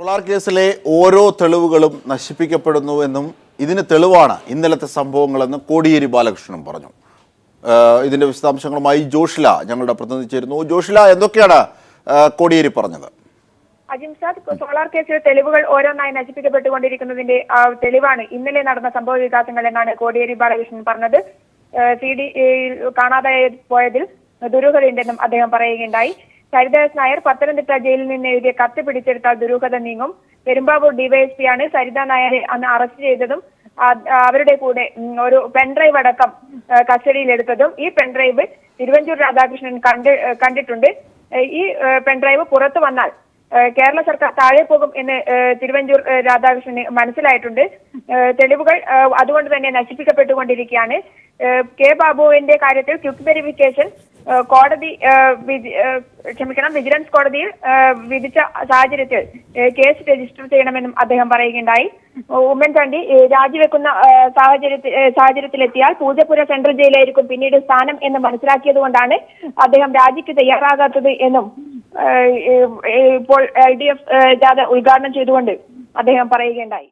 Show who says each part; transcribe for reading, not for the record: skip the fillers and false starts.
Speaker 1: Solar കേസിലെ ഓരോ തെളിവുകളും നശിപ്പിക്കപ്പെടുന്നുവെന്നും ഇതിന് തെളിവാണ് ഇന്നലത്തെ സംഭവങ്ങളെന്ന് കോടിയേരി ബാലകൃഷ്ണൻ പറഞ്ഞു. ഇതിന്റെ വിശദാംശങ്ങളുമായി ജോഷില ഞങ്ങളുടെ പ്രതിനിധി ചേരുന്നു. ജോഷില, എന്തൊക്കെയാണ് കോടിയേരി പറഞ്ഞത്?
Speaker 2: അജിംസാദ്, സോളാർ കേസിലെ തെളിവുകൾ ഓരോന്നായി നശിപ്പിക്കപ്പെട്ടുകൊണ്ടിരിക്കുന്നതിന്റെ തെളിവാണ് ഇന്നലെ നടന്ന സംഭവ വികാസങ്ങൾ എന്നാണ് കോടിയേരി ബാലകൃഷ്ണൻ പറഞ്ഞത്. CD കാണാതെ പോയതിൽ ദുരൂഹതയുണ്ടെന്നും അദ്ദേഹം പറയുകയുണ്ടായി. സരിതാസ് നായർ പത്തനംതിട്ട ജയിലിൽ നിന്ന് എഴുതിയ കത്ത് പിടിച്ചെടുത്താൽ ദുരൂഹത നീങ്ങും. പെരുമ്പാവൂർ ഡിവൈഎസ്പിയാണ് സരിത നായരെ അന്ന് അറസ്റ്റ് ചെയ്തതും അവരുടെ കൂടെ ഒരു പെൻഡ്രൈവ് അടക്കം കസ്റ്റഡിയിലെടുത്തതും. ഈ പെൻഡ്രൈവ് തിരുവഞ്ചൂർ രാധാകൃഷ്ണൻ കണ്ടിട്ടുണ്ട്. ഈ പെൻഡ്രൈവ് പുറത്തു വന്നാൽ കേരള സർക്കാർ താഴെ പോകും എന്ന് തിരുവഞ്ചൂർ രാധാകൃഷ്ണന് മനസ്സിലായിട്ടുണ്ട്. തെളിവുകൾ അതുകൊണ്ട് തന്നെ നശിപ്പിക്കപ്പെട്ടുകൊണ്ടിരിക്കുകയാണ്. കെ ബാബുവിന്റെ കാര്യത്തിൽ ക്വിക്ക് വെരിഫിക്കേഷൻ കോടതി വിജിലൻസ് കോടതിയിൽ വിധിച്ച സാഹചര്യത്തിൽ കേസ് രജിസ്റ്റർ ചെയ്യണമെന്നും അദ്ദേഹം പറയുകയുണ്ടായി. ഉമ്മൻചാണ്ടി രാജിവെക്കുന്ന സാഹചര്യത്തിലെത്തിയാൽ പൂജപ്പുര സെൻട്രൽ ജയിലായിരിക്കും പിന്നീട് സ്ഥാനം എന്ന് മനസ്സിലാക്കിയത് കൊണ്ടാണ് അദ്ദേഹം രാജിക്ക് തയ്യാറാകാത്തത് എന്നും ഇപ്പോൾ LDF ജാഥ ഉദ്ഘാടനം ചെയ്തുകൊണ്ട് അദ്ദേഹം പറയുകയുണ്ടായി.